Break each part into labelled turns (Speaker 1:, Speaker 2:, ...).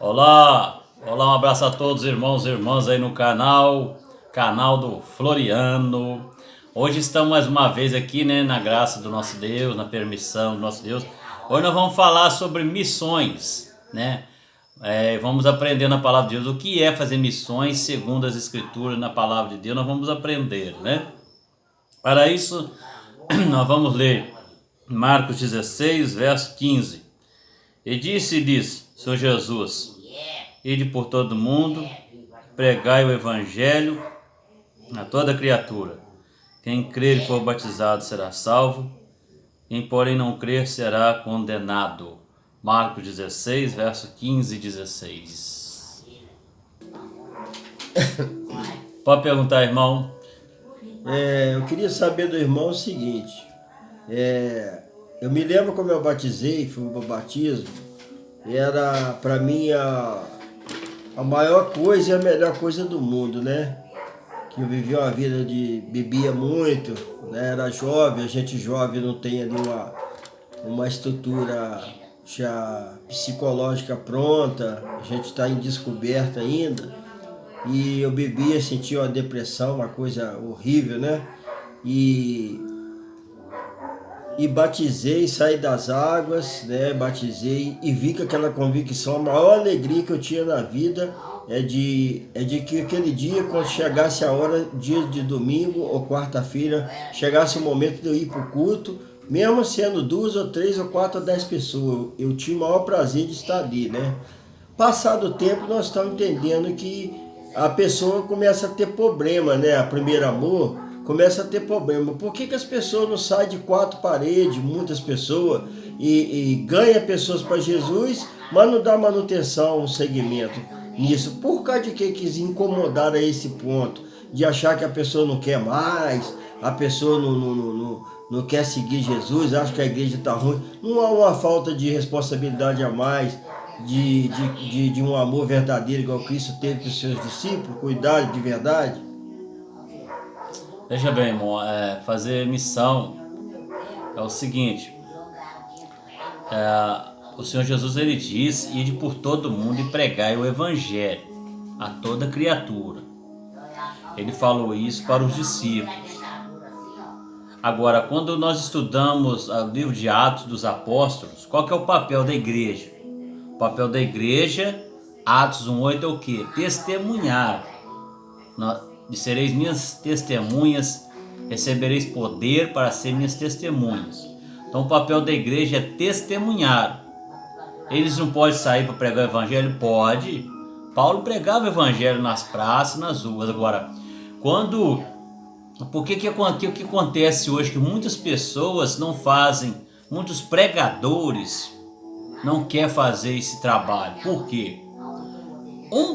Speaker 1: Olá, olá, um abraço a todos irmãos e irmãs aí no canal do Floriano. Hoje estamos mais uma vez aqui, né, na graça do nosso Deus, na permissão do nosso Deus. Hoje nós vamos falar sobre missões, né? Vamos aprender na palavra de Deus o que é fazer missões segundo as escrituras na palavra de Deus. Nós vamos aprender, né? Para isso, nós vamos ler Marcos 16, verso 15. E disse Senhor Jesus: ide por todo mundo, pregai o evangelho a toda criatura. Quem crer e for batizado será salvo, quem porém não crer será condenado. Marcos 16, verso 15 e 16. Pode perguntar, irmão.
Speaker 2: Eu queria saber do irmão o seguinte. Eu me lembro como eu batizei, fui para o batismo. Era para mim a maior coisa e a melhor coisa do mundo, né? Que eu vivi uma vida de bebia muito, né? Era jovem, a gente jovem não tem ali uma estrutura já psicológica pronta, a gente está em descoberta ainda. E eu bebia, sentia uma depressão, uma coisa horrível, né? E batizei, saí das águas, né? Batizei e vi que aquela convicção, a maior alegria que eu tinha na vida é de que aquele dia, quando chegasse a hora, dia de domingo ou quarta-feira, chegasse o momento de eu ir para o culto, mesmo sendo 2 ou 3 ou 4 ou 10 pessoas, eu tinha o maior prazer de estar ali, né? Passado o tempo, nós estamos entendendo que a pessoa começa a ter problema, né? A primeiro amor começa a ter problema. Por que as pessoas não saem de 4 paredes, muitas pessoas, e ganham pessoas para Jesus, mas não dá manutenção, um segmento nisso? Por causa de que quis incomodar a esse ponto? De achar que a pessoa não quer mais, a pessoa não quer seguir Jesus, acha que a igreja está ruim. Não há uma falta de responsabilidade a mais, de um amor verdadeiro igual Cristo teve para os seus discípulos, cuidar de verdade?
Speaker 1: Veja bem, irmão, fazer missão é o seguinte. O Senhor Jesus, ele diz: ide por todo mundo e pregai o evangelho a toda criatura. Ele falou isso para os discípulos. Agora, quando nós estudamos o livro de Atos dos Apóstolos, qual que é o papel da igreja? O papel da igreja, Atos 1:8, é o quê? Testemunhar. E sereis minhas testemunhas, recebereis poder para ser minhas testemunhas. Então o papel da igreja é testemunhar. Eles não podem sair para pregar o evangelho? Pode. Paulo pregava o evangelho nas praças, nas ruas. Agora, o que acontece hoje? Que muitas pessoas não fazem, muitos pregadores não querem fazer esse trabalho. Por quê?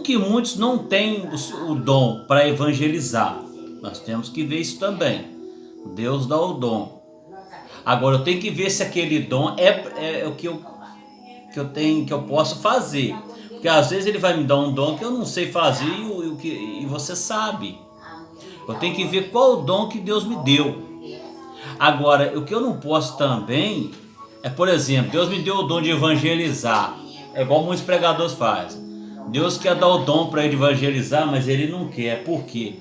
Speaker 1: Que muitos não têm o dom para evangelizar. Nós temos que ver isso também. Deus dá o dom. Agora eu tenho que ver se aquele dom é o que eu posso fazer. Porque às vezes ele vai me dar um dom que eu não sei fazer e você sabe. Eu tenho que ver qual o dom que Deus me deu. Agora, o que eu não posso também é, por exemplo, Deus me deu o dom de evangelizar. É igual muitos pregadores fazem. Deus quer dar o dom para ele evangelizar, mas ele não quer. Por quê?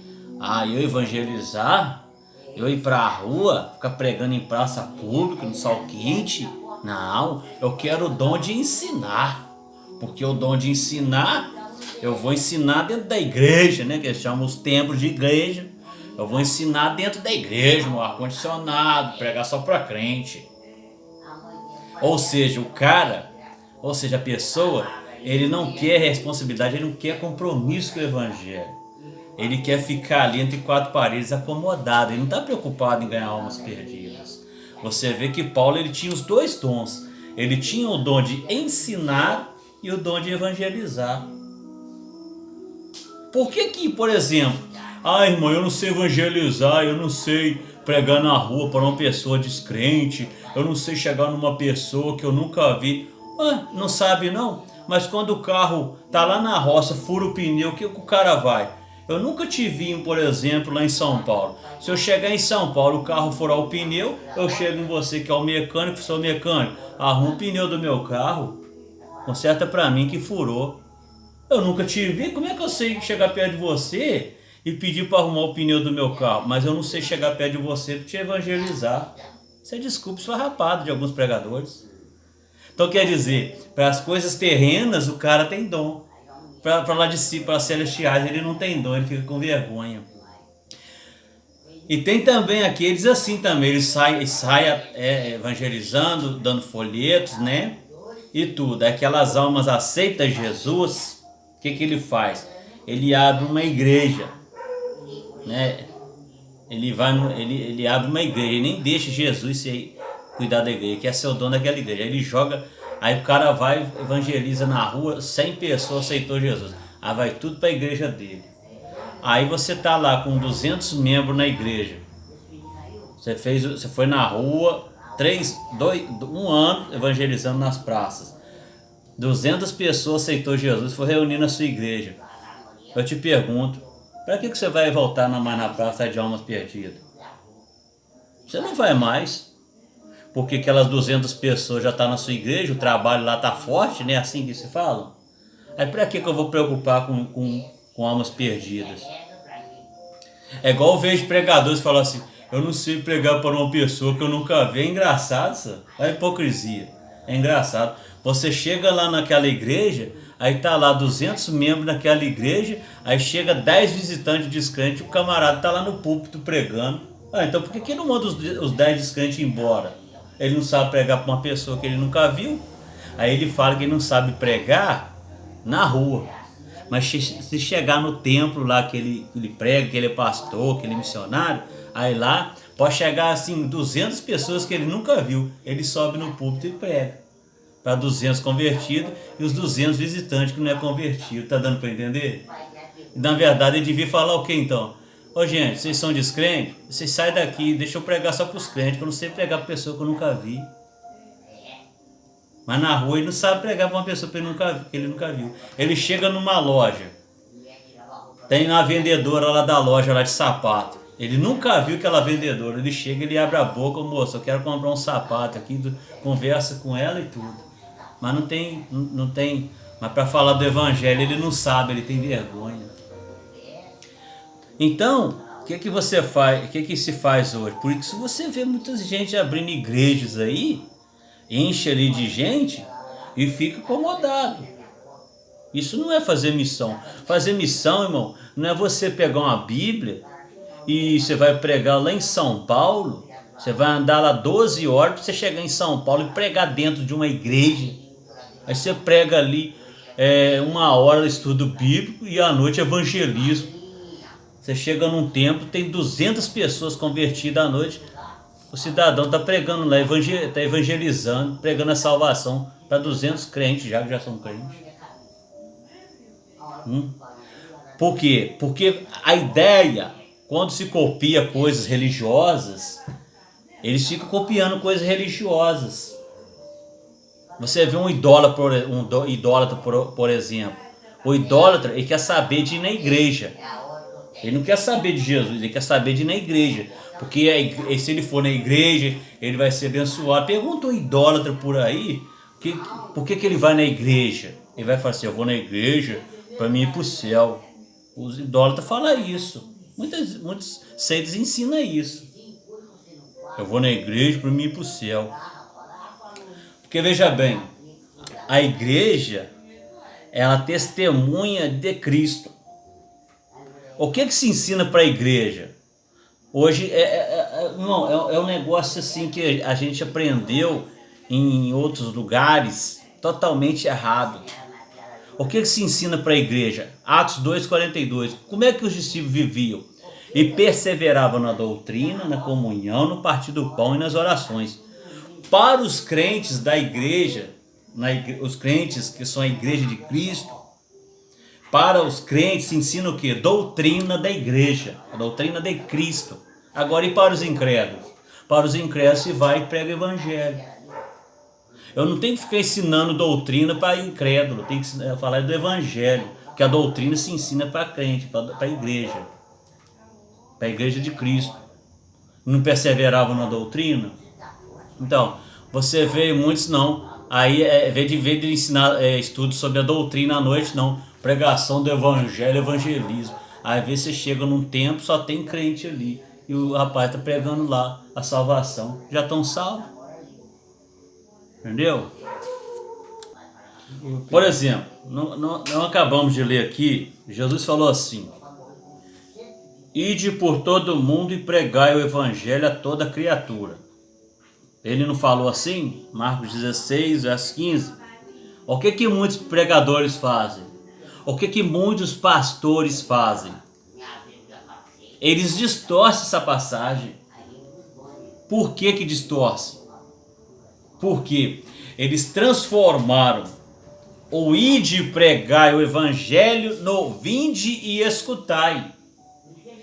Speaker 1: Eu evangelizar? Eu ir para a rua, ficar pregando em praça pública, no sol quente? Não, eu quero o dom de ensinar. Porque o dom de ensinar, eu vou ensinar dentro da igreja, né? Que eles chamam os templos de igreja. Eu vou ensinar dentro da igreja, no ar-condicionado, pregar só para crente. Ou seja, a pessoa, ele não quer responsabilidade, ele não quer compromisso com o evangelho. Ele quer ficar ali entre 4 paredes acomodado, ele não está preocupado em ganhar almas perdidas. Você vê que Paulo, ele tinha os 2 dons. Ele tinha o dom de ensinar e o dom de evangelizar. Por que, por exemplo, irmão, eu não sei evangelizar, eu não sei pregar na rua para uma pessoa descrente, eu não sei chegar numa pessoa que eu nunca vi. Não sabe não? Mas quando o carro tá lá na roça, fura o pneu, o que o cara vai? Eu nunca te vi, por exemplo, lá em São Paulo. Se eu chegar em São Paulo, o carro furar o pneu, eu chego em você que é o mecânico, sou mecânico, arruma o pneu do meu carro, conserta pra mim que furou. Eu nunca te vi, como é que eu sei chegar perto de você e pedir para arrumar o pneu do meu carro? Mas eu não sei chegar perto de você para te evangelizar. Isso é desculpa esfarrapada de alguns pregadores. Então quer dizer, para as coisas terrenas o cara tem dom. Para lá de si, para celestiais, ele não tem dom, ele fica com vergonha. E tem também aqueles assim também, ele sai evangelizando, dando folhetos, né? E tudo. Aquelas almas aceitam Jesus, o que ele faz? Ele abre uma igreja, né? Ele abre uma igreja, ele nem deixa Jesus cuidar da igreja, que é ser o dono daquela igreja. Ele joga, aí o cara vai, evangeliza na rua, 100 pessoas aceitou Jesus. Aí vai tudo para a igreja dele. Aí você tá lá com 200 membros na igreja. Você foi na rua, 1 ano evangelizando nas praças. 200 pessoas aceitou Jesus, foi reunir na sua igreja. Eu te pergunto, para que você vai voltar mais na praça de almas perdidas? Você não vai mais, porque aquelas 200 pessoas já estão na sua igreja, o trabalho lá está forte, né? Assim que se fala. Aí para que eu vou preocupar com almas perdidas? É igual eu vejo pregadores falar assim, eu não sei pregar para uma pessoa que eu nunca vi. É engraçado, sabe? É hipocrisia. É engraçado. Você chega lá naquela igreja, aí tá lá 200 membros naquela igreja, aí chega 10 visitantes descrentes, o camarada tá lá no púlpito pregando. Então por que não manda os 10 descrentes embora? Ele não sabe pregar para uma pessoa que ele nunca viu. Aí ele fala que ele não sabe pregar na rua. Mas se chegar no templo lá que ele prega, que ele é pastor, que ele é missionário, aí lá pode chegar assim 200 pessoas que ele nunca viu. Ele sobe no púlpito e prega para 200 convertidos e os 200 visitantes que não é convertido. Tá dando para entender? E, na verdade ele devia falar o que então? Ô gente, vocês são descrentes? Vocês saem daqui, deixa eu pregar só para os crentes, que eu não sei pregar para pessoa que eu nunca vi. Mas na rua ele não sabe pregar para uma pessoa que ele nunca viu. Ele chega numa loja, tem uma vendedora lá da loja lá de sapato. Ele nunca viu aquela vendedora. Ele chega, ele abre a boca, moça, eu quero comprar um sapato aqui, conversa com ela e tudo. Mas não tem. Mas para falar do evangelho ele não sabe, ele tem vergonha. Então, o que você faz? O que se faz hoje? Por isso você vê muita gente abrindo igrejas aí, enche ali de gente e fica acomodado. Isso não é fazer missão. Fazer missão, irmão, não é você pegar uma Bíblia e você vai pregar lá em São Paulo, você vai andar lá 12 horas para você chegar em São Paulo e pregar dentro de uma igreja. Aí você prega ali 1 hora de estudo bíblico e à noite evangelismo. Você chega num templo, tem 200 pessoas convertidas à noite, o cidadão está pregando lá, está evangelizando, pregando a salvação para 200 crentes já que já são crentes. Por quê? Porque a ideia, quando se copia coisas religiosas, eles ficam copiando coisas religiosas. Você vê um idólatra, por exemplo. O idólatra, ele quer saber de ir na igreja. Ele não quer saber de Jesus, ele quer saber de ir na igreja. Porque se ele for na igreja, ele vai ser abençoado. Pergunta um idólatra por aí, por que ele vai na igreja? Ele vai falar assim, eu vou na igreja para mim ir para o céu. Os idólatras falam isso. Muitos seitas ensinam isso. Eu vou na igreja para mim ir para o céu. Porque veja bem, a igreja, ela testemunha de Cristo. O que se ensina para a igreja? Hoje é um negócio assim que a gente aprendeu em outros lugares totalmente errado. O que se ensina para a igreja? Atos 2,42. Como é que os discípulos viviam? E perseveravam na doutrina, na comunhão, no partir do pão e nas orações. Para os crentes da igreja, os crentes que são a igreja de Cristo, para os crentes se ensina o quê? Doutrina da igreja, a doutrina de Cristo. Agora, e para os incrédulos? Para os incrédulos se vai e prega o evangelho. Eu não tenho que ficar ensinando doutrina para incrédulo, eu tenho que falar do evangelho, que a doutrina se ensina para crente, para a igreja de Cristo. Não perseveravam na doutrina? Então, você vê muitos não, Aí, em vez de ensinar estudos sobre a doutrina à noite, não. Pregação do evangelho, evangelismo. Aí, às vezes você chega num templo, só tem crente ali. E o rapaz está pregando lá a salvação. Já estão salvos. Entendeu? Por exemplo, não acabamos de ler aqui, Jesus falou assim: ide por todo mundo e pregai o evangelho a toda criatura. Ele não falou assim? Marcos 16, verso 15. O que muitos pregadores fazem? O que muitos pastores fazem? Eles distorcem essa passagem. Por que distorcem? Porque eles transformaram o ide e pregai o evangelho no vinde e escutai.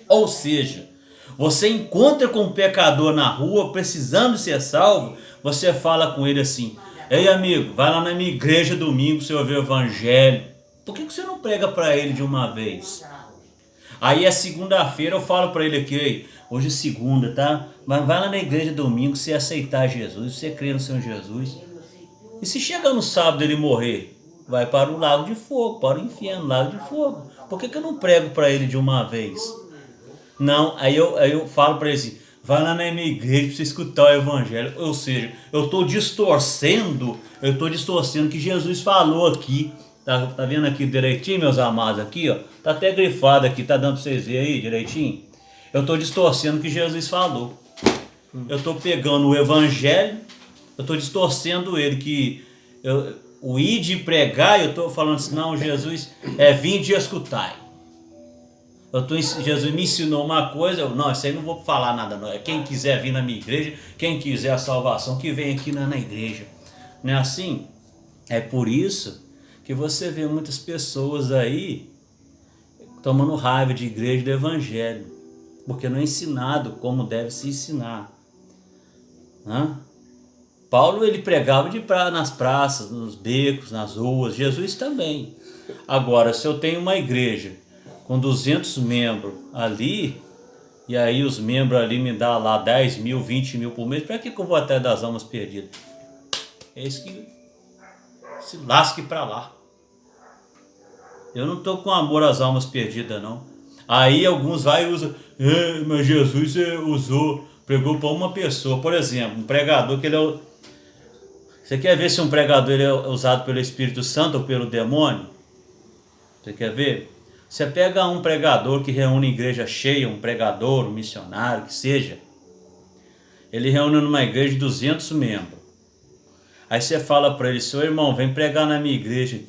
Speaker 1: Ou seja, você encontra com um pecador na rua precisando ser salvo, você fala com ele assim: ei amigo, vai lá na minha igreja domingo você ouvir o evangelho. Por que você não prega para ele de uma vez? Aí é segunda-feira, eu falo para ele aqui: ei, hoje é segunda, tá? Mas vai lá na igreja domingo você aceitar Jesus, você crer no Senhor Jesus. E se chegar no sábado ele morrer, vai para o lago de fogo, para o inferno, lago de fogo. Por que eu não prego para ele de uma vez? Não, aí eu falo para ele assim: vai lá na minha igreja para você escutar o evangelho. Ou seja, eu estou distorcendo que Jesus falou aqui. Tá vendo aqui direitinho, meus amados? Aqui, ó, tá até grifado aqui, tá dando para vocês verem aí direitinho? Eu estou distorcendo o que Jesus falou. Eu estou pegando o evangelho, eu estou distorcendo ele, que o ir de pregar, eu estou falando assim: não, Jesus vinde e escutai. Jesus me ensinou uma coisa, não, isso aí não vou falar nada não. Quem quiser vir na minha igreja, quem quiser a salvação, que vem aqui na igreja. Não é assim? É por isso que você vê muitas pessoas aí tomando raiva de igreja do evangelho, porque não é ensinado como deve se ensinar. Paulo, ele pregava nas praças, nos becos, nas ruas, Jesus também. Agora, se eu tenho uma igreja com 200 membros ali, e aí os membros ali me dão lá 10 mil, 20 mil por mês, para que eu vou atrás das almas perdidas? É isso que se lasque para lá. Eu não estou com amor às almas perdidas, não. Aí alguns vai e usam: mas Jesus pregou para uma pessoa. Por exemplo, um pregador que ele é... Você quer ver se um pregador ele é usado pelo Espírito Santo ou pelo demônio? Você quer ver? Você pega um pregador que reúne igreja cheia, um pregador, um missionário, que seja. Ele reúne numa igreja de 200 membros. Aí você fala para ele: seu irmão, vem pregar na minha igreja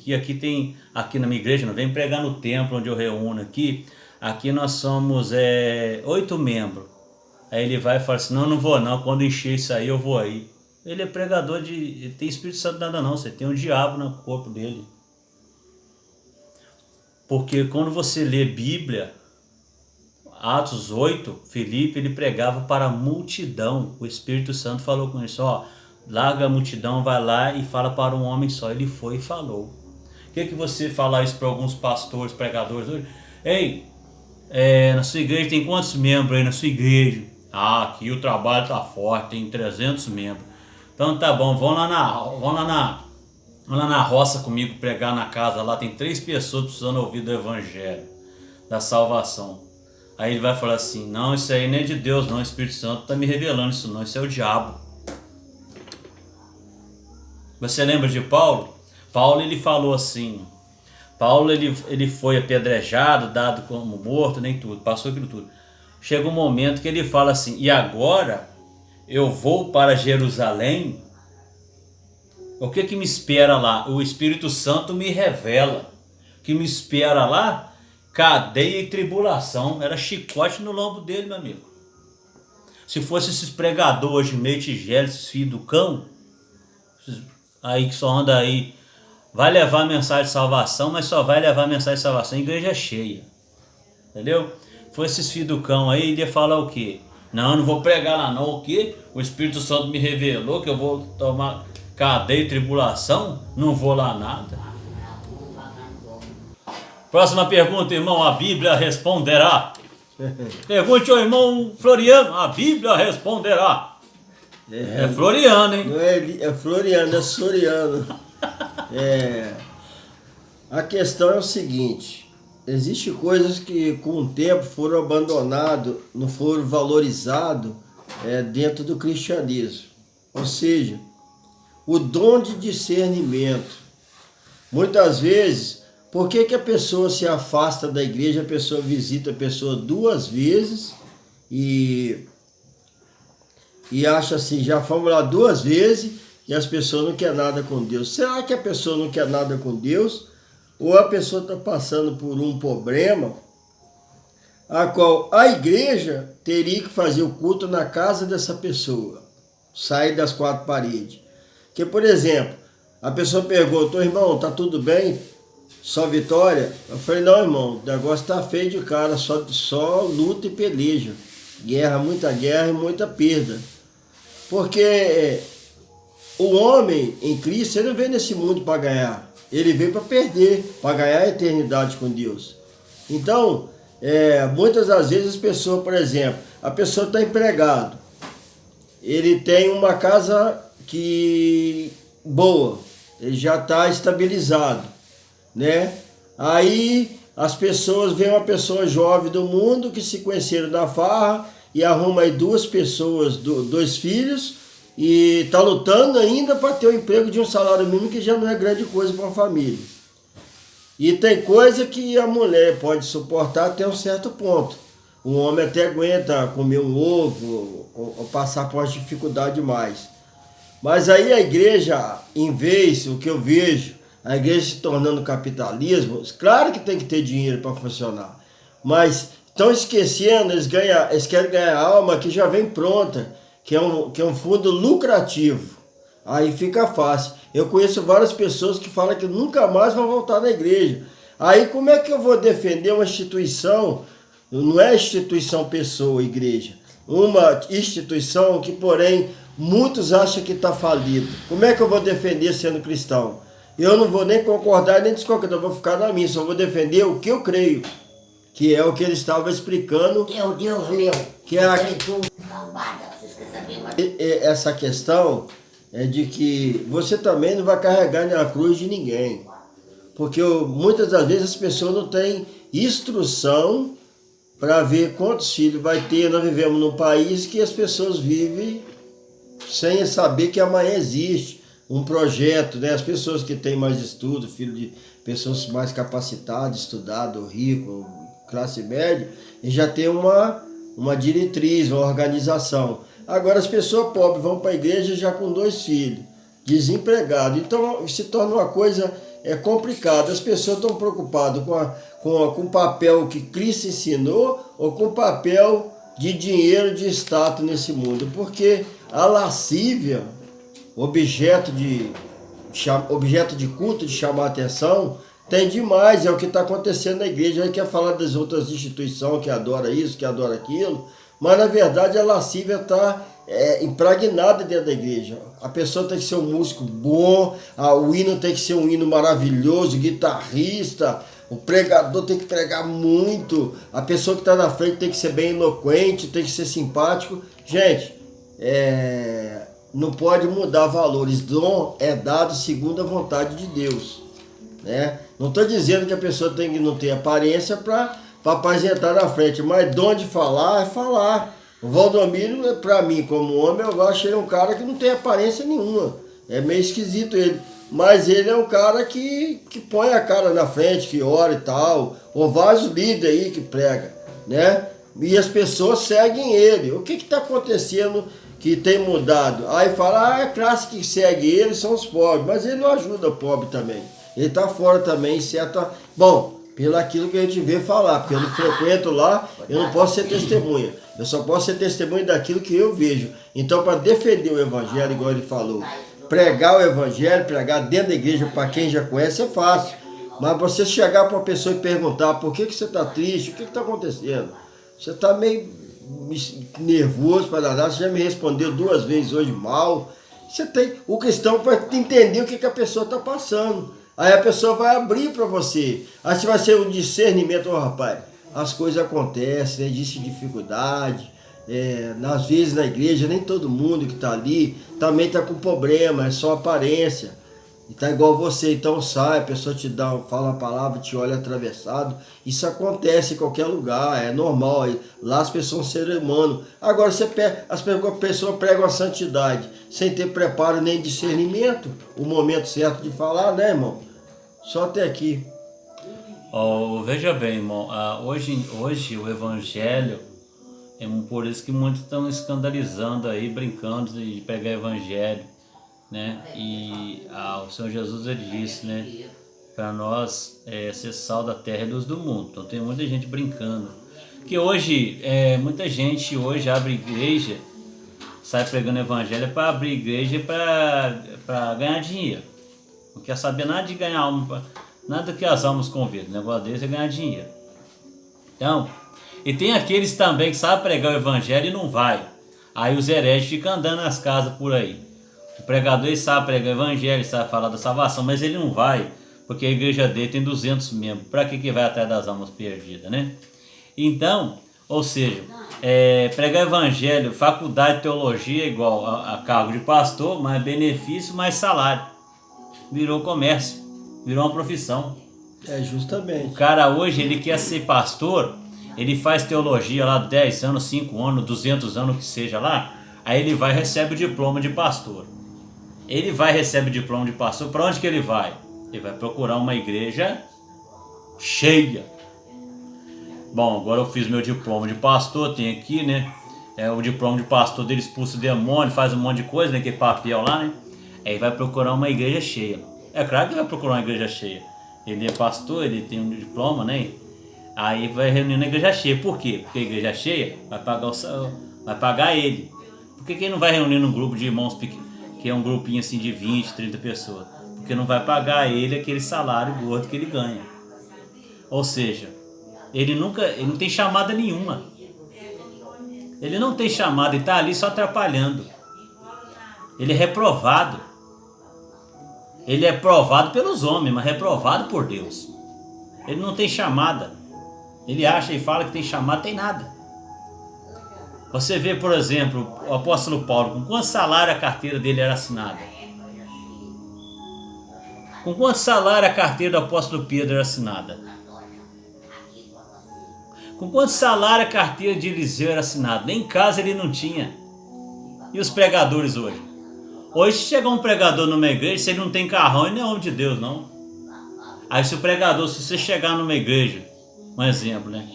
Speaker 1: aqui na minha igreja, não, vem pregar no templo onde eu reúno aqui. Aqui nós somos 8 membros. Aí ele vai e fala assim: não vou não, quando encher isso aí eu vou aí. Ele é pregador ele tem Espírito Santo nada não, você tem um diabo no corpo dele. Porque quando você lê Bíblia, Atos 8, Filipe, ele pregava para a multidão. O Espírito Santo falou com isso: ó, larga a multidão, vai lá e fala para um homem só. Ele foi e falou. O que você fala isso para alguns pastores, pregadores hoje? Ei, na sua igreja tem quantos membros aí na sua igreja? Aqui o trabalho tá forte, tem 300 membros. Então tá bom, vão lá na roça comigo pregar na casa. Lá tem 3 pessoas precisando ouvir do evangelho, da salvação. Aí ele vai falar assim: não, isso aí não é de Deus não, o Espírito Santo está me revelando isso não, isso é o diabo. Você lembra de Paulo? Paulo, ele falou assim: Paulo, ele foi apedrejado, dado como morto, nem tudo, passou aquilo tudo. Chega um momento que ele fala assim: e agora eu vou para Jerusalém. O que me espera lá? O Espírito Santo me revela. O que me espera lá? Cadeia e tribulação. Era chicote no lombo dele, meu amigo. Se fosse esses pregadores de meio tigela, esses filhos do cão, aí que só anda aí, vai levar a mensagem de salvação, mas só vai levar a mensagem de salvação em igreja cheia. Entendeu? Foi esses filhos do cão aí, ele ia falar o quê? Não vou pregar lá não, o quê? O Espírito Santo me revelou que eu vou tomar cadeia e tribulação? Não vou lá nada. Próxima pergunta, irmão, a Bíblia responderá. Pergunte ao irmão Floriano, a Bíblia responderá. É Floriano, hein?
Speaker 2: Não é Floriano, é Soriano. A questão é o seguinte: existem coisas que com o tempo foram abandonadas, não foram valorizadas dentro do cristianismo. Ou seja, o dom de discernimento. Muitas vezes, por que a pessoa se afasta da igreja, a pessoa visita a pessoa 2 vezes e acha assim, já fomos lá 2 vezes e as pessoas não querem nada com Deus. Será que a pessoa não quer nada com Deus? Ou a pessoa está passando por um problema a qual a igreja teria que fazer o culto na casa dessa pessoa, sair das 4 paredes? Que, por exemplo, a pessoa perguntou: irmão, tá tudo bem? Só vitória? Eu falei: não, irmão, o negócio tá feio de cara, só luta e peleja. Guerra e muita perda. Porque o homem em Cristo, ele não veio nesse mundo para ganhar. Ele veio para perder, para ganhar a eternidade com Deus. Então, muitas das vezes as pessoas, por exemplo, a pessoa está empregado. Ele tem uma casa boa, ele já está estabilizado, né? Aí as pessoas veem uma pessoa jovem do mundo que se conheceram na farra e arruma aí 2 pessoas, 2 filhos, e está lutando ainda para ter o emprego de um salário mínimo, que já não é grande coisa para uma família. E tem coisa que a mulher pode suportar até um certo ponto. O homem até aguenta comer um ovo ou passar por dificuldade demais. Mas aí a igreja, em vez, o que eu vejo, a igreja se tornando capitalismo, claro que tem que ter dinheiro para funcionar, mas estão esquecendo, eles querem ganhar alma que já vem pronta, que é um fundo lucrativo. Aí fica fácil. Eu conheço várias pessoas que falam que nunca mais vão voltar na igreja. Aí como é que eu vou defender uma instituição? Não é instituição pessoa, igreja. Uma instituição que, porém, muitos acham que está falido. Como é que eu vou defender sendo cristão? Eu não vou nem concordar nem discordar, eu vou ficar na minha, só vou defender o que eu creio, que é o que ele estava explicando.
Speaker 3: Que é o Deus meu.
Speaker 2: Que é essa questão é de que você também não vai carregar na cruz de ninguém. Porque muitas das vezes as pessoas não têm instrução para ver quantos filhos vai ter. Nós vivemos num país que as pessoas vivem sem saber que amanhã existe um projeto, né? As pessoas que têm mais estudo, filho de pessoas mais capacitadas, estudado, rico, classe média, e já tem uma diretriz, uma organização. Agora as pessoas pobres vão para a igreja já com 2 filhos, desempregados. Então se torna uma coisa complicada. As pessoas estão preocupadas com o papel que Cristo ensinou ou com o papel de dinheiro, de status nesse mundo. Porque a lascívia, objeto de culto, de chamar atenção, tem demais. É o que está acontecendo na igreja. Aí quer falar das outras instituições que adoram isso, que adoram aquilo, mas na verdade a lascívia está impregnada dentro da igreja. A pessoa tem que ser um músico bom, o hino tem que ser um hino maravilhoso, guitarrista, o pregador tem que pregar muito, a pessoa que está na frente tem que ser bem eloquente, tem que ser simpático. Gente, não pode mudar valores. Dom é dado segundo a vontade de Deus, né? Não estou dizendo que a pessoa tem que não ter aparência para apresentar na frente, mas dom de falar é falar. O Valdomiro, para mim, como homem, eu acho ele um cara que não tem aparência nenhuma. É meio esquisito ele. Mas ele é um cara que põe a cara na frente, que ora e tal. Ou vários líderes aí que prega, né? E as pessoas seguem ele. O que está acontecendo que tem mudado? Aí fala, a classe que segue ele são os pobres. Mas ele não ajuda o pobre também. Ele está fora também, certo? Bom, pelo aquilo que a gente vê falar, porque eu não frequento lá, eu não posso ser testemunha. Eu só posso ser testemunha daquilo que eu vejo. Então, para defender o evangelho, igual ele falou, pregar o evangelho, pregar dentro da igreja para quem já conhece é fácil. Mas você chegar para uma pessoa e perguntar por que você está triste, o que está acontecendo? Você está meio nervoso para danar, você já me respondeu 2 vezes hoje mal. O cristão para entender o que a pessoa está passando. Aí a pessoa vai abrir para você. Aí você vai ser um discernimento, rapaz, as coisas acontecem, existe dificuldade, às vezes na igreja, nem todo mundo que está ali também está com problema, é só aparência. E tá igual você, então sai, a pessoa te dá, fala uma palavra, te olha atravessado. Isso acontece em qualquer lugar, é normal. Lá as pessoas são seres humanos. Agora as pessoas pregam a santidade sem ter preparo nem discernimento, o momento certo de falar, né, irmão? Só até aqui.
Speaker 1: Veja bem, irmão, hoje o evangelho, é por isso que muitos estão escandalizando aí, brincando de pregar evangelho, né? E o Senhor Jesus, ele disse, né, para nós ser sal da terra e luz do mundo. Então tem muita gente brincando. Que hoje, muita gente hoje abre igreja, sai pregando evangelho para abrir igreja para ganhar dinheiro. Não quer saber nada de ganhar alma, nada que as almas convidam. O negócio deles é ganhar dinheiro. Então, e tem aqueles também que sabem pregar o evangelho e não vai. Aí os hereges ficam andando nas casas por aí. O pregador, ele sabe pregar o evangelho, ele sabe falar da salvação, mas ele não vai, porque a igreja dele tem 200 membros. Para que vai atrás das almas perdidas, né? Então, ou seja, pregar evangelho, faculdade de teologia é igual a cargo de pastor, mais benefício, mais salário. Virou comércio, virou uma profissão.
Speaker 2: Justamente.
Speaker 1: O cara hoje, ele quer ser pastor, ele faz teologia lá 10 anos, 5 anos, 200 anos, o que seja lá, aí ele vai e recebe o diploma de pastor. Ele vai e recebe o diploma de pastor, para onde que ele vai? Ele vai procurar uma igreja cheia. Bom, agora eu fiz meu diploma de pastor, tem aqui, né? O diploma de pastor dele expulsa o demônio, faz um monte de coisa, né? Aquele papel lá, né? Aí vai procurar uma igreja cheia. É claro que ele vai procurar uma igreja cheia. Ele é pastor, ele tem um diploma, né? Aí vai reunir na igreja cheia. Por quê? Porque a igreja cheia vai pagar ele. Por que ele não vai reunir num grupo de irmãos pequenos, que é um grupinho assim de 20, 30 pessoas? Porque não vai pagar ele aquele salário gordo que ele ganha. Ou seja, ele não tem chamada nenhuma. Ele não tem chamada, ele está ali só atrapalhando. Ele é reprovado. Ele é provado pelos homens, mas reprovado por Deus. Ele não tem chamada. Ele acha e fala que tem chamada, tem nada. Você vê, por exemplo, o apóstolo Paulo, com quanto salário a carteira dele era assinada? Com quanto salário a carteira do apóstolo Pedro era assinada? Com quanto salário a carteira de Eliseu era assinada? Nem em casa ele não tinha. E os pregadores hoje? Hoje, se chegar um pregador numa igreja, se ele não tem carrão, ele não é homem de Deus, não. Aí se o pregador, se você chegar numa igreja, um exemplo, né?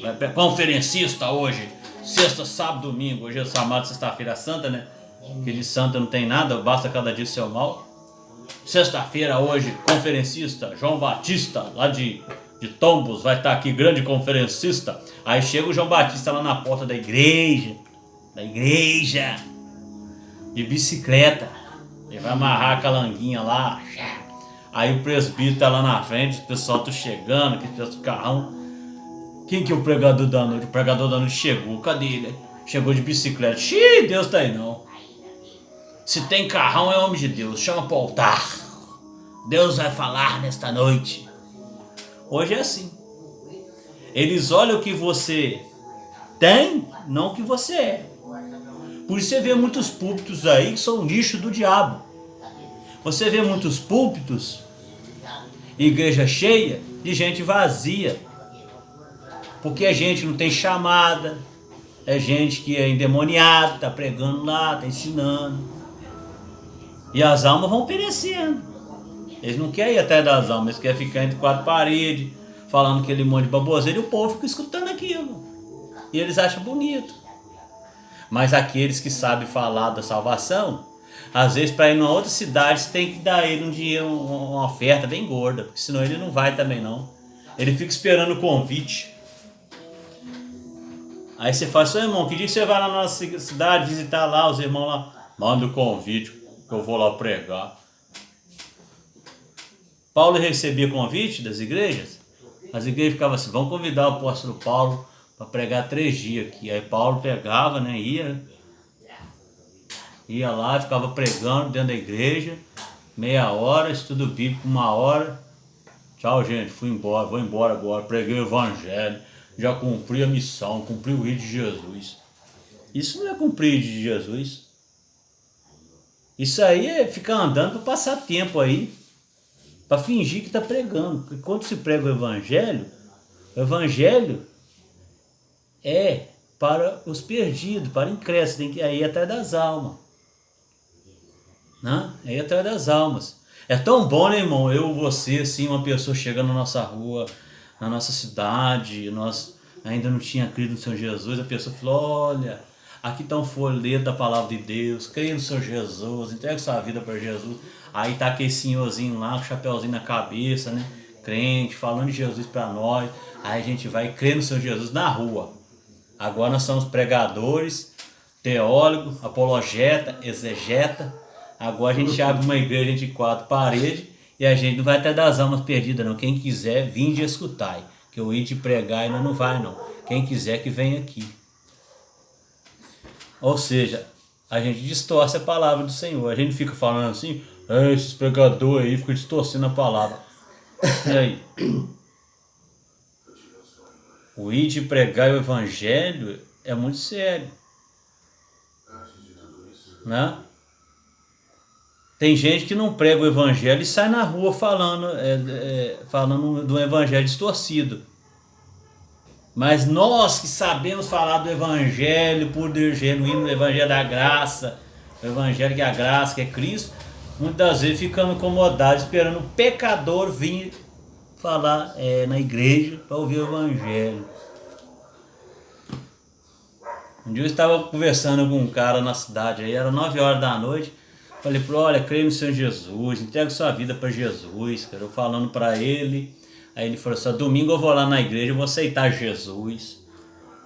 Speaker 1: Vai conferencista hoje, sexta, sábado, domingo, hoje é chamado Sexta-feira Santa, né? Que de santa não tem nada, basta cada dia seu mal. Sexta-feira hoje, conferencista, João Batista, lá de Tombos, vai estar aqui, grande conferencista. Aí chega o João Batista lá na porta da igreja, de bicicleta. Ele vai amarrar a calanguinha lá. Aí o presbítero tá lá na frente, o pessoal tá chegando, aquele pessoal do carrão. Quem que é o pregador da noite? O pregador da noite chegou, cadê ele? Chegou de bicicleta. Xiii, Deus tá aí não. Se tem carrão é homem de Deus, chama pro altar. Deus vai falar nesta noite. Hoje é assim. Eles olham o que você tem, não o que você é. Por isso você vê muitos púlpitos aí que são nicho do diabo. Você vê muitos púlpitos, igreja cheia, de gente vazia. Porque a gente não tem chamada, é gente que é endemoniada, está pregando lá, está ensinando. E as almas vão perecendo. Eles não querem ir atrás das almas, eles querem ficar entre quatro paredes, falando aquele monte de baboseira, e o povo fica escutando aquilo. E eles acham bonito. Mas aqueles que sabem falar da salvação, às vezes para ir numa outra cidade, você tem que dar ele um dinheiro, uma oferta bem gorda, porque senão ele não vai também não. Ele fica esperando o convite. Aí você fala, seu irmão, que dia que você vai lá na nossa cidade visitar lá os irmãos lá? Manda o convite que eu vou lá pregar. Paulo recebia convite das igrejas. As igrejas ficavam assim, vamos convidar o apóstolo Paulo para pregar 3 dias aqui. Aí Paulo pegava, né, ia lá, ficava pregando dentro da igreja, meia hora, estudo bíblico 1 hora. Tchau, gente, fui embora, vou embora agora, preguei o evangelho, já cumpri a missão, cumpri o rio de Jesus. Isso não é cumprir de Jesus. Isso aí é ficar andando para passar tempo aí, para fingir que está pregando. Porque quando se prega o evangelho é para os perdidos, para incrédulos, tem que ir atrás das almas. Né? É ir atrás das almas. É tão bom, né, irmão? Eu, você, assim, uma pessoa chega na nossa rua, na nossa cidade, nós ainda não tinha crido no Senhor Jesus, a pessoa falou, olha, aqui está um folheto da palavra de Deus, creia no Senhor Jesus, entregue sua vida para Jesus. Aí tá aquele senhorzinho lá, com o chapéuzinho na cabeça, né? Crente, falando de Jesus para nós. Aí a gente vai crer no Senhor Jesus na rua. Agora nós somos pregadores, teólogo, apologeta, exegeta. Agora a gente abre uma igreja de 4 paredes e a gente não vai até das almas perdidas não. Quem quiser, vinde escutai. Que eu ir te pregar e não vai não. Quem quiser que venha aqui. Ou seja, a gente distorce a palavra do Senhor. A gente fica falando assim, esses pregadores aí ficam distorcendo a palavra. E aí? O ir de pregar o evangelho é muito sério. Né? Tem gente que não prega o evangelho e sai na rua falando, falando do evangelho distorcido. Mas nós que sabemos falar do evangelho puro, genuíno, do evangelho da graça, o evangelho que é a graça, que é Cristo, muitas vezes ficamos incomodados esperando o pecador vir falar na igreja para ouvir o evangelho. Um dia eu estava conversando com um cara na cidade, aí era 9 horas da noite. Falei para ele, olha, creia no Senhor Jesus, entrega sua vida para Jesus, cara. Eu falando para ele, aí ele falou assim, domingo eu vou lá na igreja, eu vou aceitar Jesus.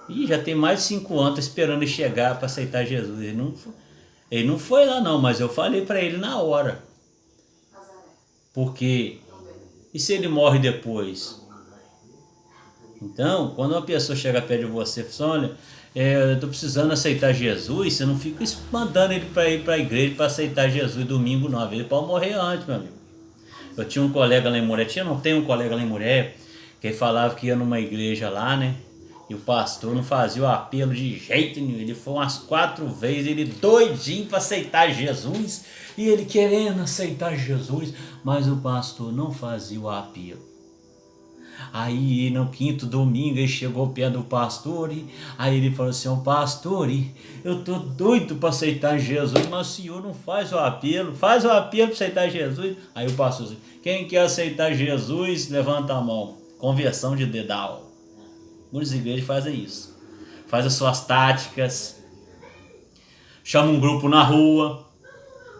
Speaker 1: E já tem mais de 5 anos esperando ele chegar para aceitar Jesus. Ele não foi lá não, mas eu falei para ele na hora. Porque, e se ele morre depois? Então, quando uma pessoa chega perto de você e fala, olha, eu estou precisando aceitar Jesus, você não fica mandando ele para ir para a igreja para aceitar Jesus domingo 9. Ele pode morrer antes, meu amigo. Eu tinha um colega lá em Muré, tem um colega lá em Muré, que ele falava que ia numa igreja lá, né? E o pastor não fazia o apelo de jeito nenhum. Ele foi umas 4 vezes, ele doidinho para aceitar Jesus, e ele querendo aceitar Jesus, mas o pastor não fazia o apelo. Aí no 5º domingo ele chegou perto do pastor e aí ele falou assim, pastor, eu tô doido para aceitar Jesus, mas o senhor não faz o apelo para aceitar Jesus. Aí o pastor disse, quem quer aceitar Jesus, levanta a mão. Conversão de dedal. Muitas igrejas fazem isso. Faz as suas táticas, chama um grupo na rua,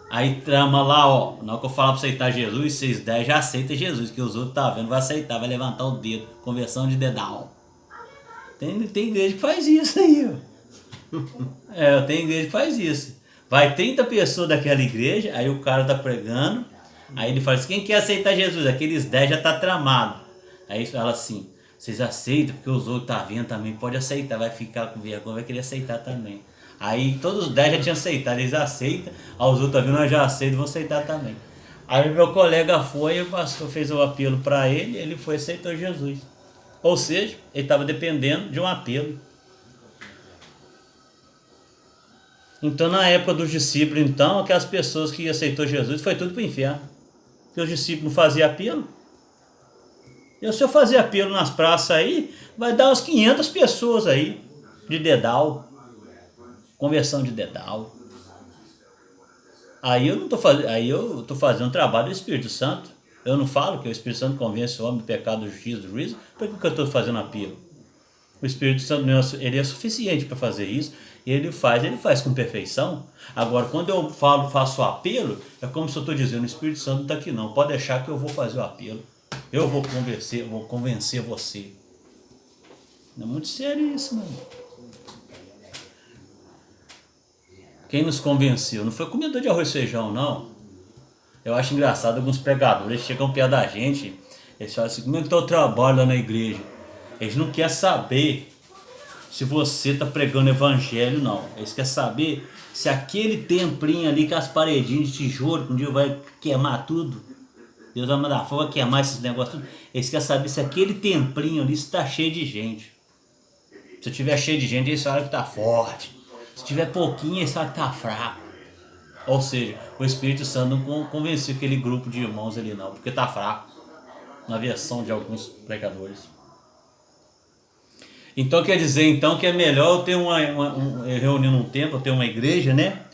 Speaker 1: aí trama lá, ó, na hora que eu falar para aceitar Jesus, vocês 10 já aceitam Jesus, que os outros tá vendo, vai aceitar, vai levantar o dedo, conversão de dedal. Tem igreja que faz isso aí, ó. Tem igreja que faz isso. Vai 30 pessoas daquela igreja, aí o cara tá pregando, aí ele fala assim, quem quer aceitar Jesus? Aqueles 10 já tá tramado. Aí ele fala assim, vocês aceitam, porque os outros tá vendo também, pode aceitar, vai ficar com vergonha, vai querer aceitar também. Aí todos os 10 já tinham aceitado, eles aceitam, os outros vindo, nós já aceitam, vão aceitar também. Aí meu colega foi, o pastor fez o apelo para ele, ele foi e aceitou Jesus. Ou seja, ele estava dependendo de um apelo. Então na época dos discípulos, então, aquelas pessoas que aceitou Jesus, foi tudo para o inferno. Porque os discípulos não faziam apelo. E se eu fazer apelo nas praças aí, vai dar uns 500 pessoas aí, de dedal. Conversão de dedal. Aí eu não tô fazendo, aí eu estou fazendo o trabalho do Espírito Santo. Eu não falo que o Espírito Santo convence o homem do pecado, do justiça, do juízo. Por que eu estou fazendo apelo? O Espírito Santo ele é suficiente para fazer isso. E ele faz com perfeição. Agora, quando eu faço o apelo, é como se eu estou dizendo, o Espírito Santo não está aqui não. Pode deixar que eu vou fazer o apelo. Eu vou convencer você. Não é muito sério isso, mano. Quem nos convenceu? Não foi comedor de arroz e feijão, não. Eu acho engraçado alguns pregadores chegam perto da gente, eles falam assim, como é que está o trabalho lá na igreja? Eles não querem saber se você está pregando evangelho, não. Eles querem saber se aquele templinho ali com as paredinhas de tijolo, que um dia vai queimar tudo, Deus vai mandar fogo, vai queimar esses negócios tudo. Eles querem saber se aquele templinho ali está cheio de gente. Se tiver cheio de gente, eles falam que está forte. Se tiver pouquinho, ele sabe que tá fraco. Ou seja, o Espírito Santo não convenceu aquele grupo de irmãos ali não, porque tá fraco. Na versão de alguns pregadores. Então quer dizer então que é melhor eu ter reunir num templo, eu ter uma igreja, né?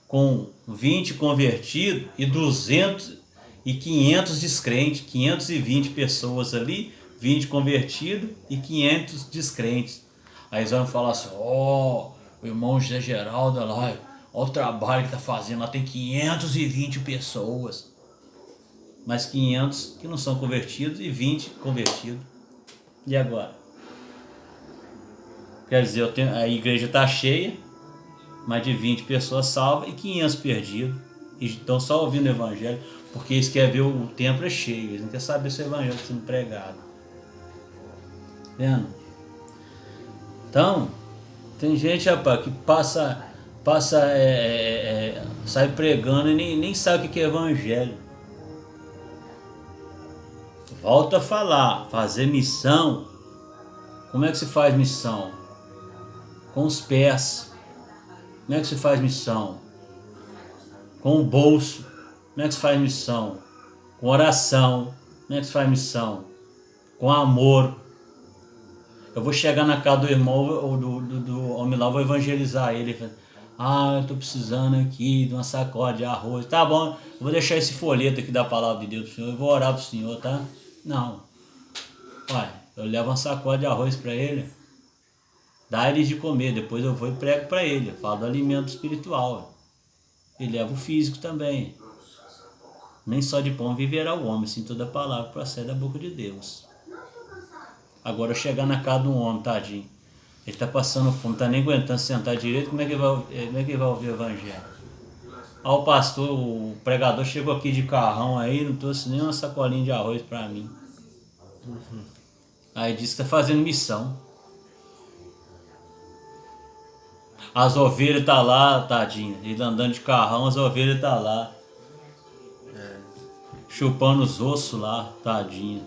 Speaker 1: Com 20 convertidos e 200 e 500 descrentes, 520 pessoas ali, 20 convertidos e 500 descrentes. Aí eles vão falar assim, ó, o irmão José Geraldo lá, olha o trabalho que tá fazendo, lá tem 520 pessoas. Mas 500 que não são convertidos e 20 convertidos. E agora? Quer dizer, a igreja está cheia, mais de 20 pessoas salvas e 500 perdidos. E estão só ouvindo o evangelho, porque eles querem ver o templo é cheio, eles não querem saber se o evangelho está sendo pregado. Vendo? Então, tem gente, rapaz, que sai pregando e nem sabe o que é evangelho. Volta a falar, fazer missão. Como é que se faz missão? Com os pés. Como é que se faz missão? Com o bolso. Como é que se faz missão? Com oração. Como é que se faz missão? Com amor. Eu vou chegar na casa do irmão ou do homem lá, vou evangelizar ele. Eu estou precisando aqui de uma sacola de arroz. Tá bom, eu vou deixar esse folheto aqui da palavra de Deus pro senhor. Eu vou orar pro senhor, tá? Não. Olha, eu levo uma sacola de arroz para ele. Dá ele de comer, depois eu vou e prego para ele. Eu falo do alimento espiritual. E levo o físico também. Nem só de pão viverá o homem, sim toda palavra procede da boca de Deus. Agora eu chegar na casa de um homem, tadinho. Ele está passando fome, está nem aguentando sentar direito, como é que ele vai ouvir o evangelho? O pastor, o pregador chegou aqui de carrão aí, não trouxe nem uma sacolinha de arroz para mim. Aí disse que está fazendo missão. As ovelhas tá lá, tadinho. Ele andando de carrão, as ovelhas tá lá. Chupando os ossos lá, tadinho.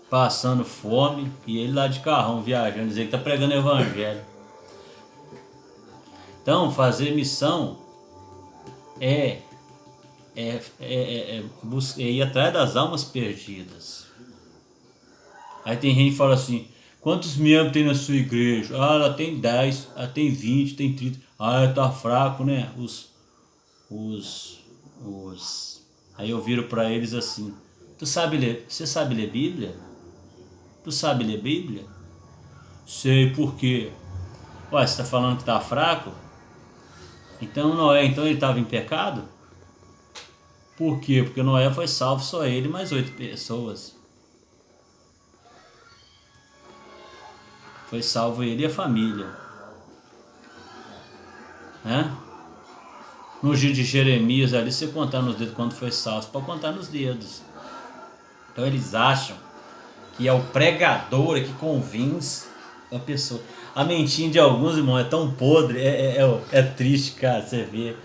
Speaker 1: Passando fome. E ele lá de carrão, viajando. Dizer que tá pregando evangelho. Então, fazer missão é ir atrás das almas perdidas. Aí tem gente que fala assim, quantos membros tem na sua igreja? Ela tem 10, ela tem 20, tem 30. Tá fraco, né? Aí eu viro para eles assim, você sabe ler Bíblia? Tu sabe ler Bíblia? Sei, por quê? Ué, você tá falando que tá fraco? Então Noé, ele estava em pecado? Por quê? Porque Noé foi salvo só ele e mais 8 pessoas. Foi salvo ele e a família. Né? No dia de Jeremias ali, você contar nos dedos quando foi salvo, para contar nos dedos. Então eles acham que é o pregador que convence a pessoa. A mentinha de alguns, irmãos, é tão podre, é triste, cara, você vê.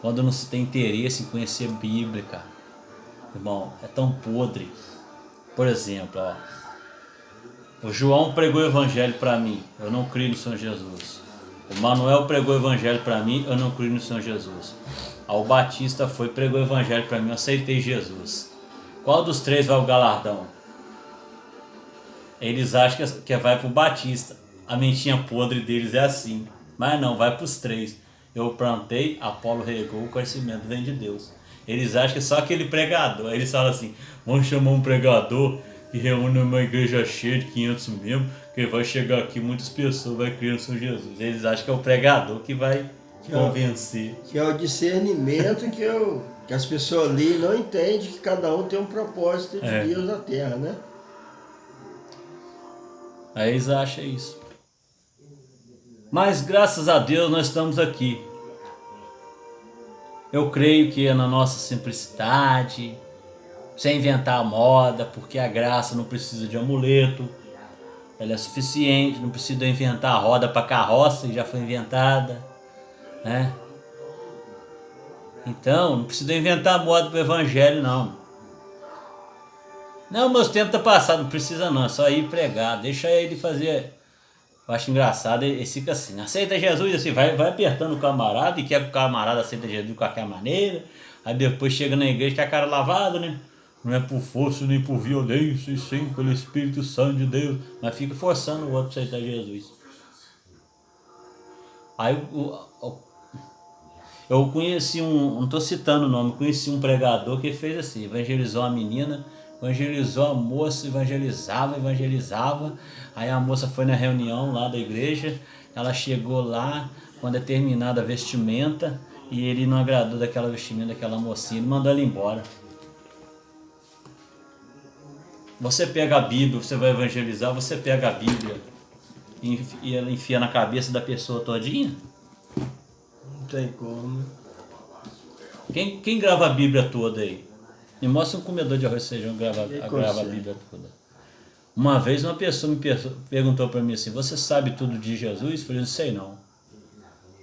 Speaker 1: Quando não se tem interesse em conhecer a Bíblia, cara. Irmão, é tão podre. Por exemplo, o João pregou o evangelho para mim, eu não creio no Senhor Jesus. O Manuel pregou o evangelho para mim, eu não creio no Senhor Jesus. O Batista foi, pregou o evangelho para mim, eu aceitei Jesus. Qual dos três vai o galardão? Eles acham que vai pro Batista. A mentinha podre deles é assim. Mas não, vai pros três. Eu plantei, Apolo regou, o conhecimento vem de Deus. Eles acham que é só aquele pregador. Aí eles falam assim, vamos chamar um pregador que reúne uma igreja cheia de 500 membros, que vai chegar aqui, muitas pessoas vai crer no Senhor Jesus. Eles acham que é o pregador que vai convencer.
Speaker 2: Que é o discernimento que as pessoas ali não entendem, que cada um tem um propósito de Deus na terra, né?
Speaker 1: Aí eles acham isso. Mas graças a Deus nós estamos aqui. Eu creio que é na nossa simplicidade, sem inventar a moda, porque a graça não precisa de amuleto, ela é suficiente, não precisa inventar a roda para carroça, que já foi inventada, né? Então, não precisa inventar a moda para o evangelho, não. Não, meus tempos estão passados, não precisa não, é só ir pregar, deixa ele fazer Eu acho engraçado, eles ficam assim, aceita Jesus, assim, vai apertando o camarada e quer que o camarada aceita Jesus de qualquer maneira. Aí depois chega na igreja com a cara lavada, né? Não é por força nem por violência, e sim pelo Espírito Santo de Deus. Mas fica forçando o outro para aceitar Jesus. Aí eu conheci não estou citando o nome, conheci um pregador que fez assim, evangelizou a menina, evangelizou a moça, evangelizava. Aí a moça foi na reunião lá da igreja, ela chegou lá com determinada vestimenta e ele não agradou daquela vestimenta daquela mocinha, ele mandou ela embora. Você pega a Bíblia, você vai evangelizar, você pega a Bíblia e ela enfia na cabeça da pessoa todinha?
Speaker 2: Não tem como.
Speaker 1: Quem grava a Bíblia toda aí? Me mostra um comedor de arroz e feijão que grava a Bíblia toda. Uma vez uma pessoa me perguntou para mim assim, você sabe tudo de Jesus? Eu falei, não sei não.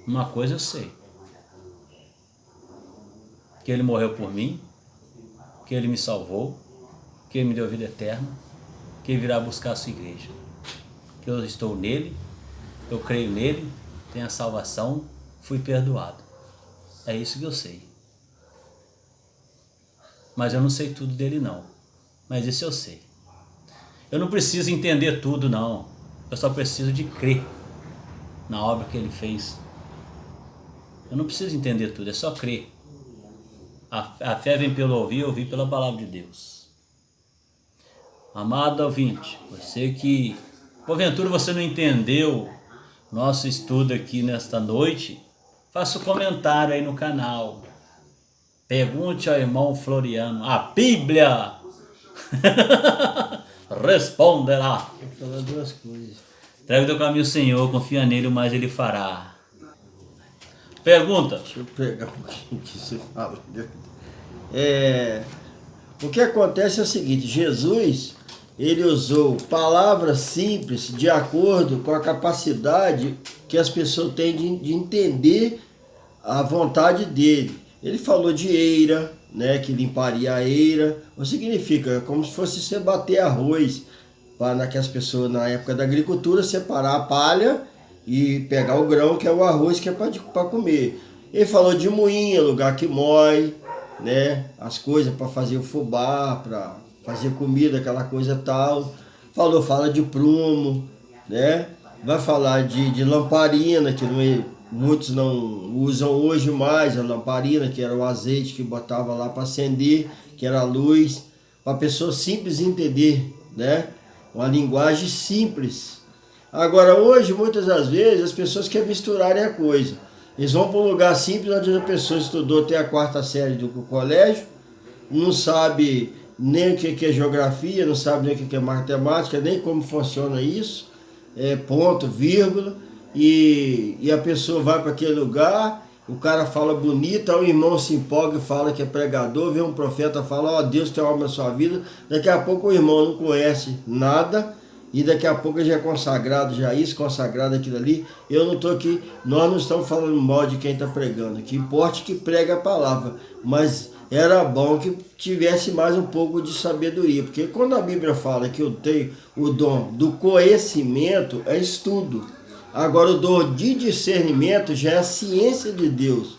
Speaker 1: Uma coisa eu sei. Que ele morreu por mim, que ele me salvou, que ele me deu vida eterna, que ele virá buscar a sua igreja. Que eu estou nele, eu creio nele, tenho a salvação, fui perdoado. É isso que eu sei. Mas eu não sei tudo dele não. Mas isso eu sei. Eu não preciso entender tudo não. Eu só preciso de crer na obra que ele fez. Eu não preciso entender tudo, é só crer. A fé vem pelo ouvir pela palavra de Deus. Amado ouvinte, você que porventura você não entendeu nosso estudo aqui nesta noite, faça um comentário aí no canal. Pergunte ao irmão Floriano, a Bíblia responderá.
Speaker 2: Vou falar duas coisas.
Speaker 1: Entrega o teu caminho ao Senhor, confia nele, mas ele fará. Pergunta.
Speaker 2: Deixa eu pegar um pouquinho que você fala. O que acontece é o seguinte, Jesus, ele usou palavras simples de acordo com a capacidade que as pessoas têm de entender a vontade dele. Ele falou de eira, né, que limparia a eira. O significa como se fosse você bater arroz, para que as pessoas na época da agricultura separar a palha e pegar o grão, que é o arroz, que é para comer. Ele falou de moinho, lugar que moe, né, as coisas para fazer o fubá, para fazer comida, aquela coisa tal. Fala de prumo, né? Vai falar de lamparina, que muitos não usam hoje mais, a lamparina, que era o azeite que botava lá para acender, que era a luz, para a pessoa simples entender, né? Uma linguagem simples. Agora, hoje, muitas das vezes, as pessoas querem misturarem a coisa. Eles vão para um lugar simples, onde a pessoa estudou até a 4ª série do colégio, não sabe nem o que é geografia, não sabe nem o que é matemática, nem como funciona isso, ponto, vírgula, e a pessoa vai para aquele lugar, o cara fala bonito, aí o irmão se empolga e fala que é pregador, vê um profeta falar, ó, Deus tem alma na sua vida, daqui a pouco o irmão não conhece nada, e daqui a pouco já é consagrado, já isso, consagrado aquilo ali. Eu não estou aqui, nós não estamos falando mal de quem está pregando, que importa que prega a palavra, mas era bom que tivesse mais um pouco de sabedoria, porque quando a Bíblia fala que eu tenho o dom do conhecimento, é estudo. Agora o dom de discernimento já é a ciência de Deus.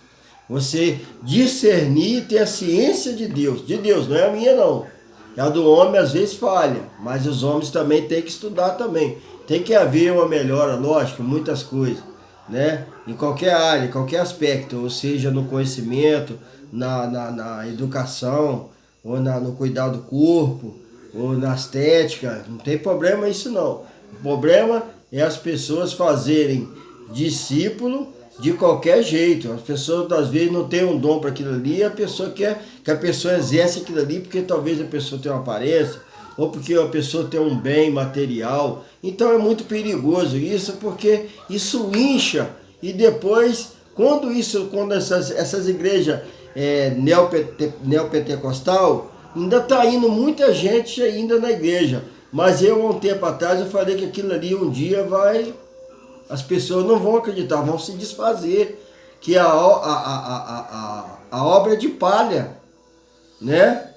Speaker 2: Você discernir e ter a ciência de Deus, não é a minha não. A do homem às vezes falha, mas os homens também têm que estudar também. Tem que haver uma melhora, lógico, muitas coisas, né? Em qualquer área, em qualquer aspecto, ou seja, no conhecimento, na educação, ou no cuidado do corpo, ou na estética, não tem problema isso não. O problema é as pessoas fazerem discípulo de qualquer jeito. As pessoas às vezes não têm um dom para aquilo ali, a pessoa quer que a pessoa exerce aquilo ali porque talvez a pessoa tenha uma aparência, ou porque a pessoa tem um bem material. Então é muito perigoso isso, porque isso incha, e depois, quando essas igrejas neopentecostal, ainda está indo muita gente ainda na igreja, mas eu há um tempo atrás eu falei que aquilo ali um dia as pessoas não vão acreditar, vão se desfazer, que a obra é de palha, né?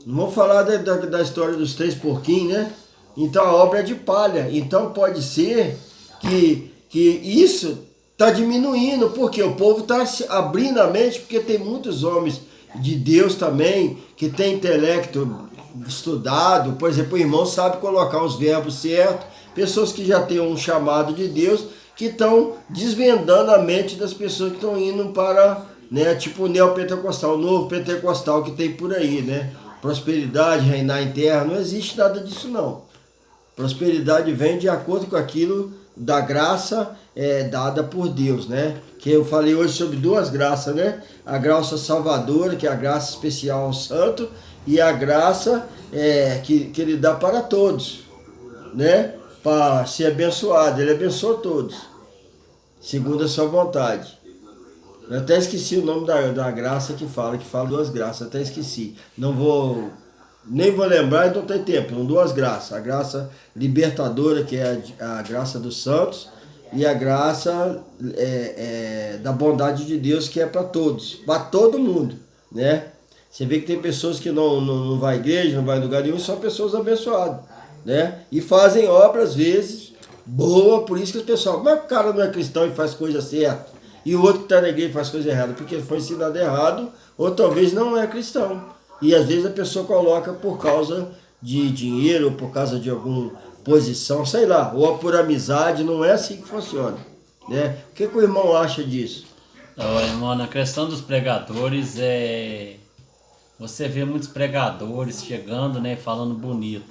Speaker 2: Não vou falar da história dos 3 porquinhos, né? Então a obra é de palha, então pode ser que isso está diminuindo, porque o povo está se abrindo a mente, porque tem muitos homens de Deus também, que tem intelecto estudado, por exemplo, o irmão sabe colocar os verbos certos, pessoas que já têm um chamado de Deus, que estão desvendando a mente das pessoas que estão indo para, né, tipo o neopentecostal, o novo pentecostal que tem por aí, né? Prosperidade, reinar em terra, não existe nada disso não. Prosperidade vem de acordo com aquilo da graça dada por Deus, né? Que eu falei hoje sobre duas graças, né? A graça salvadora, que é a graça especial ao santo, e a graça que ele dá para todos, né? Para ser abençoado, ele abençoa todos, segundo a sua vontade. Eu até esqueci o nome da graça que fala duas graças, até esqueci. Nem vou lembrar, então tem tempo. São duas graças. A graça libertadora, que é a graça dos santos, e a graça da bondade de Deus, que é para todos, para todo mundo, né? Você vê que tem pessoas que não vai à igreja, não vai em lugar nenhum, e são pessoas abençoadas, né? E fazem obras, às vezes, boa, por isso que o pessoal, mas o cara não é cristão e faz coisa certa, e o outro que está na igreja faz coisa errada, porque foi ensinado errado, ou talvez não é cristão. E às vezes a pessoa coloca por causa de dinheiro, ou por causa de alguma posição, sei lá, ou por amizade, não é assim que funciona, né? O que o irmão acha disso?
Speaker 1: Irmão, na questão dos pregadores, você vê muitos pregadores chegando, né, falando bonito.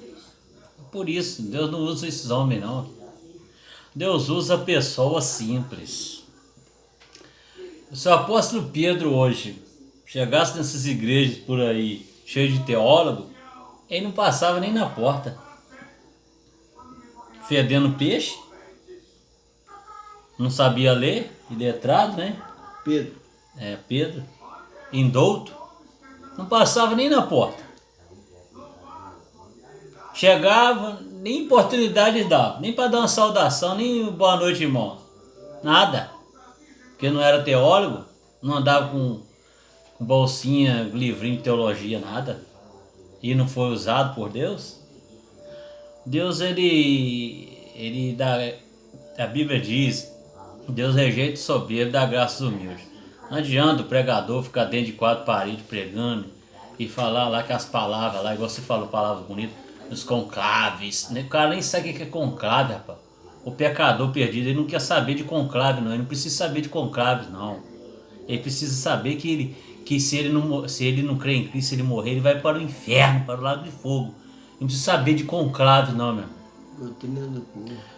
Speaker 1: Por isso, Deus não usa esses homens, não. Deus usa pessoas simples. Se o apóstolo Pedro hoje chegasse nessas igrejas por aí, cheio de teólogo, ele não passava nem na porta. Fedendo peixe, não sabia ler, iletrado, né?
Speaker 2: Pedro.
Speaker 1: Pedro, indouto, não passava nem na porta. Chegava, nem oportunidade dava, nem para dar uma saudação, nem boa noite, irmão. Nada. Porque não era teólogo, não andava com bolsinha, livrinho de teologia, nada. E não foi usado por Deus. Deus, a Bíblia diz, Deus rejeita o soberbo e dá graça aos humildes. Não adianta o pregador ficar dentro de quatro paredes pregando e falar lá que as palavras lá, igual você falou, palavras bonitas, os conclaves. O cara nem sabe o que é conclave, rapaz. O pecador perdido, ele não quer saber de conclave, não. Ele não precisa saber de conclaves, não. Ele precisa saber que se ele não crê em Cristo, se ele morrer, ele vai para o inferno, para o lago de fogo. Não precisa saber de conclave, não, meu.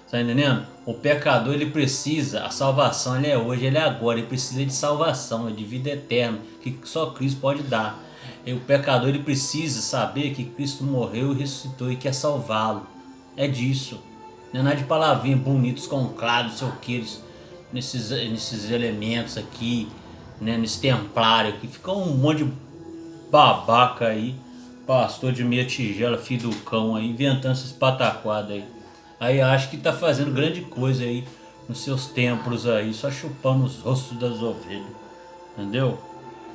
Speaker 1: Tá entendendo? O pecador, ele precisa, a salvação, ele é hoje, ele é agora, ele precisa de salvação, de vida eterna, que só Cristo pode dar. E o pecador, ele precisa saber que Cristo morreu e ressuscitou e quer salvá-lo. É disso. Não é nada de palavrinha bonitos, conclaves, não sei o que, nesses elementos aqui, né, nesse templário aqui. Fica um monte de babaca aí, pastor de meia tigela, filho do cão aí, inventando essas pataquadas aí. Aí acho que tá fazendo grande coisa aí nos seus templos aí, só chupando os rostos das ovelhas, entendeu?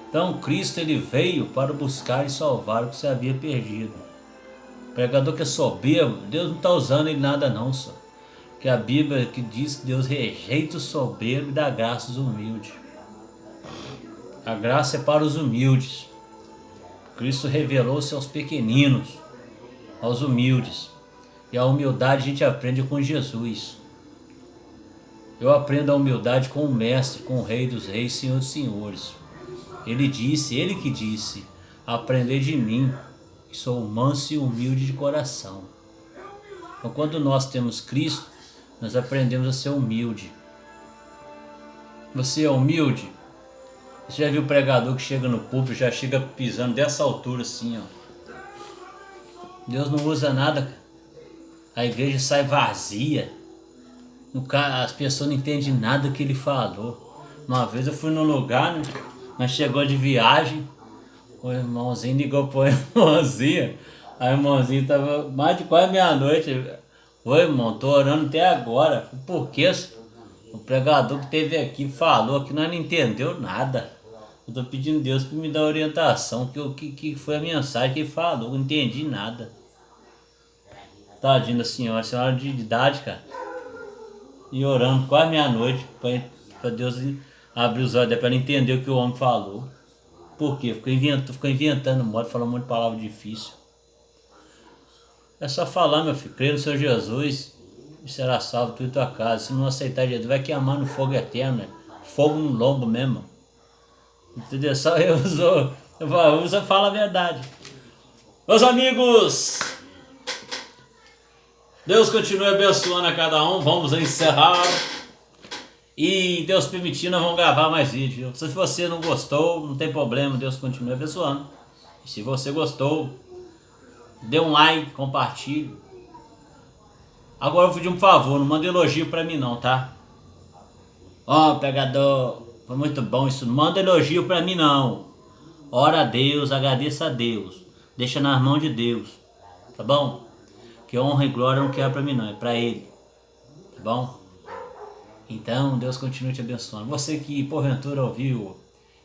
Speaker 1: Então Cristo, ele veio para buscar e salvar o que se havia perdido. O pregador que é soberbo, Deus não está usando ele nada não, só. Que a Bíblia que diz que Deus rejeita o soberbo e dá graça aos humildes. A graça é para os humildes. Cristo revelou-se aos pequeninos, aos humildes. E a humildade a gente aprende com Jesus. Eu aprendo a humildade com o Mestre, com o Rei dos Reis, Senhor dos Senhores. Ele que disse, aprendei de mim, que sou manso e humilde de coração. Então quando nós temos Cristo, nós aprendemos a ser humilde. Você é humilde? Você já viu o pregador que chega no púlpito, já chega pisando dessa altura assim, ó. Deus não usa nada, cara. A igreja sai vazia. As pessoas não entendem nada que ele falou. Uma vez eu fui num lugar, né? Nós chegou de viagem. O irmãozinho ligou pro irmãozinho. Aí o irmãozinho tava mais de quase meia-noite. Oi, irmão, tô orando até agora. Por quê? O pregador que teve aqui falou que nós não entendeu nada. Eu tô pedindo a Deus para me dar orientação. Que foi a mensagem que ele falou. Eu não entendi nada. Tadinho da senhora de idade, cara. e orando quase meia-noite para Deus abrir os olhos, para ela entender o que o homem falou. Por quê? Ficou inventando modo, falando um monte de palavra difícil. É só falar, meu filho, crê no Senhor Jesus e será salvo tu e tua casa. Se não aceitar Jesus, vai queimar no fogo eterno, né? Fogo no lombo mesmo. Entendeu? Só eu falo a verdade. Meus amigos, Deus continue abençoando a cada um. Vamos encerrar. E Deus permitindo, nós vamos gravar mais vídeos. Se você não gostou, não tem problema. Deus continue abençoando. E se você gostou, dê um like, compartilhe. Agora eu vou pedir um favor, não manda elogio pra mim não, tá? Ó, pregador, foi muito bom isso. Não manda elogio pra mim não. Ora a Deus, agradeça a Deus. Deixa nas mãos de Deus. Tá bom? Que honra e glória não quer pra mim não, é pra Ele. Tá bom? Então, Deus continue te abençoando. Você que porventura ouviu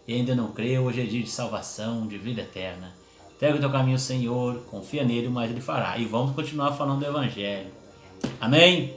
Speaker 1: e ainda não creu, hoje é dia de salvação, de vida eterna. Entrega o teu caminho ao Senhor, confia nele, mas Ele fará. E vamos continuar falando do Evangelho. Amém?